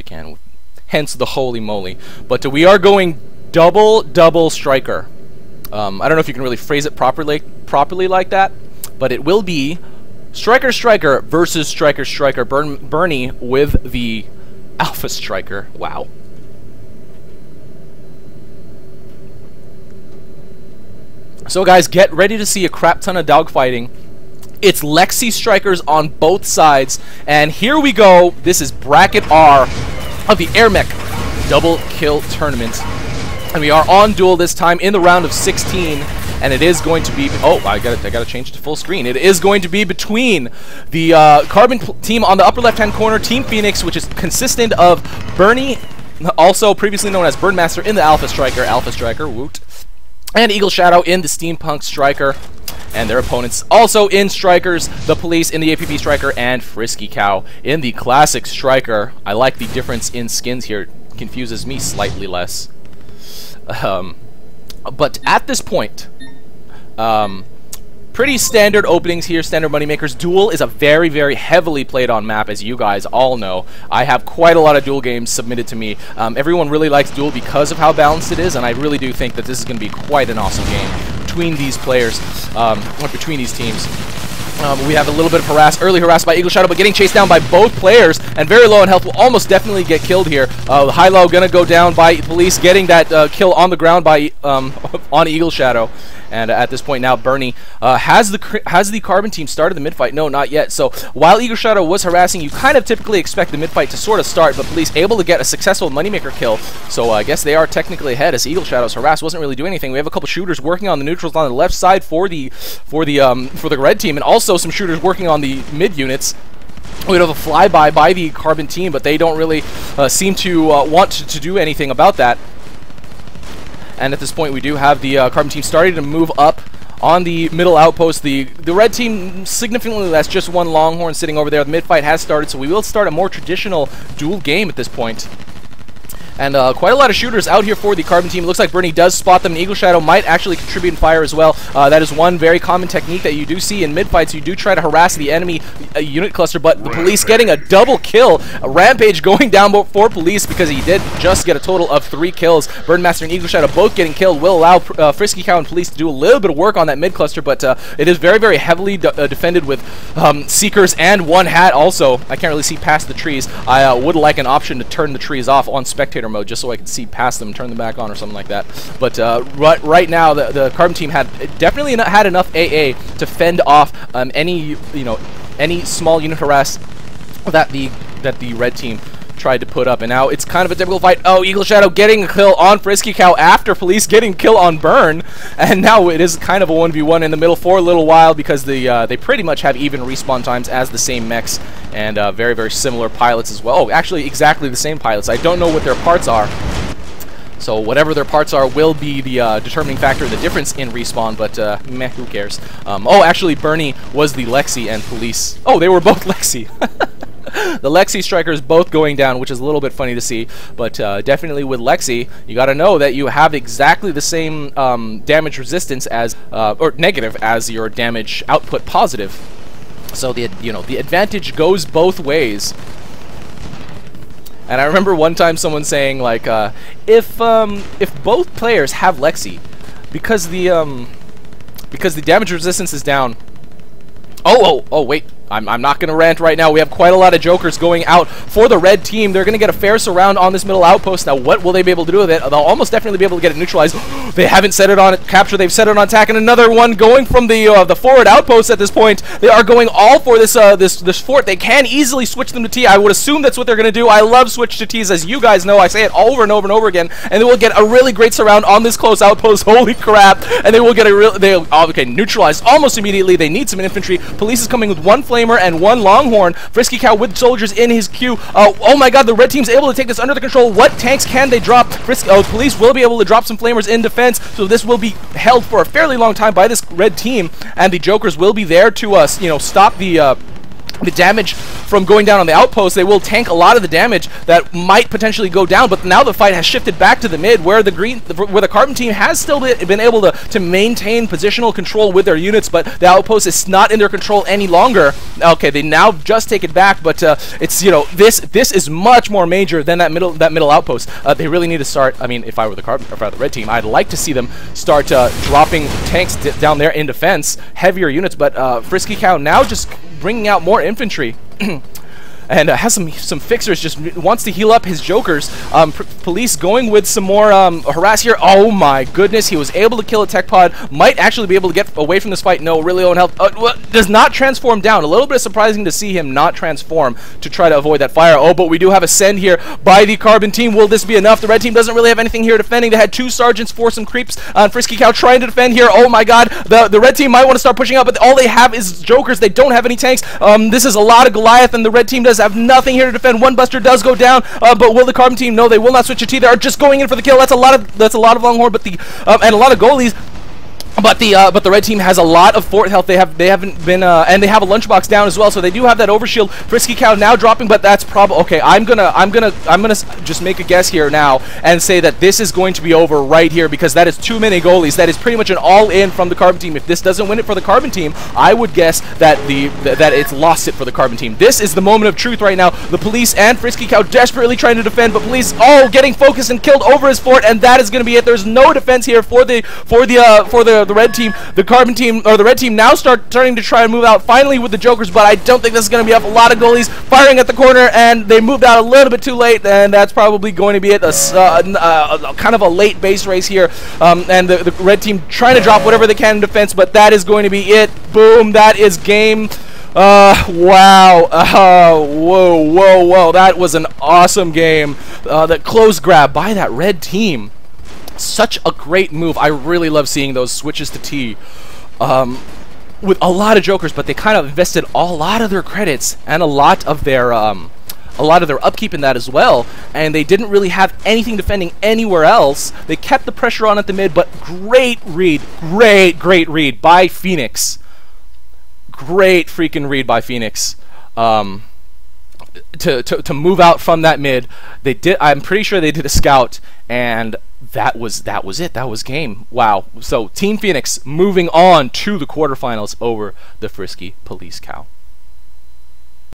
can. Hence the holy moly. But we are going double striker. I don't know if you can really phrase it properly like that, but it will be striker versus striker. Burnie with the alpha striker. Wow. So guys, get ready to see a crap ton of dogfighting. It's Lexi strikers on both sides, and here we go. This is bracket R of the AirMech double kill tournament, and we are on Duel this time in the round of 16, and it is going to be, oh, I gotta change to full screen. It is going to be between the Carbon team on the upper left hand corner, Team Phenix, which is consistent of Burnie, also previously known as Birdmaster in the alpha striker, woot, and EagleShadow in the Steampunk striker, and their opponents also in strikers, ThePolice in the APP striker, and FriskyCow in the classic striker. I like the difference in skins here. It confuses me slightly less. But at this point, pretty standard openings here, standard moneymakers. Duel is a very heavily played on map, as you guys all know. I have quite a lot of Duel games submitted to me. Everyone really likes Duel because of how balanced it is, and I really do think that this is going to be quite an awesome game between these players, or between these teams. We have a little bit of early harass by EagleShadow, but getting chased down by both players, and very low in health, will almost definitely get killed here. High-low gonna go down by Police, getting that kill on the ground by on EagleShadow. And at this point now, Burnie has the Carbon team started the mid-fight? No, not yet. So while EagleShadow was harassing, you kind of typically expect the mid-fight to sort of start, but Police able to get a successful moneymaker kill. So I guess they are technically ahead, as EagleShadow's harass wasn't really doing anything. We have a couple shooters working on the neutrals on the left side for the red team, and also some shooters working on the mid units. We have a flyby by the Carbon team, but they don't really seem to want to do anything about that. And at this point, we do have the Carbon team starting to move up on the middle outpost. The red team significantly less, just one Longhorn sitting over there. The mid-fight has started, so we will start a more traditional Duel game at this point. And quite a lot of shooters out here for the Carbon team. It looks like Burnie does spot them, and EagleShadow might actually contribute in fire as well. That is one very common technique that you do see in mid-fights. You do try to harass the enemy unit cluster, but the Police getting a double kill. A Rampage going down for Police because he did just get a total of 3 kills. Birdmaster and EagleShadow both getting killed will allow FriskyCow and Police to do a little bit of work on that mid-cluster, but it is very heavily defended with Seekers and one hat also. I can't really see past the trees. I would like an option to turn the trees off on spectator mode just so I can see past them, turn them back on or something like that. But right now the Carbon team had definitely had enough AA to fend off any small unit harass that the red team tried to put up, and now it's kind of a difficult fight. Oh, EagleShadow getting a kill on FriskyCow after Police getting kill on Burn, and now it is kind of a 1v1 in the middle for a little while because they pretty much have even respawn times as the same mechs, and very similar pilots as well. Oh, actually exactly the same pilots. I don't know what their parts are, so whatever their parts are will be the determining factor, the difference in respawn, but meh, who cares. Oh, actually Burnie was the Lexi and Police. Oh, they were both Lexi. The Lexi strikers both going down, which is a little bit funny to see, but definitely with Lexi, you got to know that you have exactly the same damage resistance as, or negative as your damage output positive. So the advantage goes both ways. And I remember one time someone saying like, if both players have Lexi, because the damage resistance is down. Oh wait. I'm not going to rant right now. We have quite a lot of jokers going out for the red team. They're going to get a fair surround on this middle outpost. Now, what will they be able to do with it? They'll almost definitely be able to get it neutralized. They haven't set it on capture. They've set it on attack, and another one going from the forward outpost at this point. They are going all for this this fort. They can easily switch them to T. I would assume that's what they're going to do. I love switch to Ts, as you guys know. I say it over and over and over again, and they will get a really great surround on this close outpost. Holy crap! And they will get a real okay, neutralized almost immediately. They need some infantry. Police is coming with one flamer and one Longhorn. FriskyCow with soldiers in his queue. Oh my god, the red team's able to take this under the control. What tanks can they drop? Police will be able to drop some flamers in defense, so this will be held for a fairly long time by this red team, and the jokers will be there to stop the the damage from going down on the outpost. They will tank a lot of the damage that might potentially go down, but now the fight has shifted back to the mid, where the Carbon team has still been able to maintain positional control with their units, but the outpost is not in their control any longer. Okay, they now just take it back, but it's, you know, this is much more major than that middle outpost. They really need to start. I mean, if I were the red team, I'd like to see them start dropping tanks down there in defense, heavier units, but FriskyCow now just bringing out more infantry. And has some fixers, just wants to heal up his jokers. Police going with some more harass here. Oh my goodness, he was able to kill a tech pod. Might actually be able to get away from this fight. No, really low on health. Does not transform down. A little bit surprising to see him not transform to try to avoid that fire. Oh, but we do have a send here by the Carbon team. Will this be enough? The red team doesn't really have anything here defending. They had 2 sergeants for some creeps. FriskyCow trying to defend here. Oh my god, the red team might want to start pushing up, but all they have is jokers. They don't have any tanks. This is a lot of Goliath, and the red team does have nothing here to defend. One buster does go down, but will the Carbon team? No, they will not switch a T. They are just going in for the kill. That's a lot of Longhorn, but and a lot of goalies. But the red team has a lot of fort health. They haven't been and they have a lunchbox down as well, so they do have that overshield. FriskyCow now dropping, but that's probably okay. I'm gonna just make a guess here now and say that this is going to be over right here, because that is too many goalies. That is pretty much an all-in from the Carbon team. If this doesn't win it for the Carbon team, I would guess that that it's lost it for the Carbon team. This is the moment of truth right now. The police and FriskyCow desperately trying to defend, but police getting focused and killed over his fort, and that is going to be it. There's no defense here for the red team. The Carbon team, or the red team, now starting to try and move out finally with the jokers, but I don't think this is going to be up. A lot of goalies firing at the corner, and they moved out a little bit too late, and that's probably going to be it. Kind of a late base race here, and the red team trying to drop whatever they can in defense, but that is going to be it. Boom, that is game. Wow. Whoa. That was an awesome game. The close grab by that red team. Such a great move. I really love seeing those switches to T with a lot of jokers, but they kind of invested a lot of their credits and a lot of their upkeep in that as well, and they didn't really have anything defending anywhere else. They kept the pressure on at the mid, but great read by Phenix. Great freaking read by Phenix. To move out from that mid. They did. I'm pretty sure they did a scout, and that was it. That was game. Wow. So Team Phenix moving on to the quarterfinals over the FriskyPolice Cow.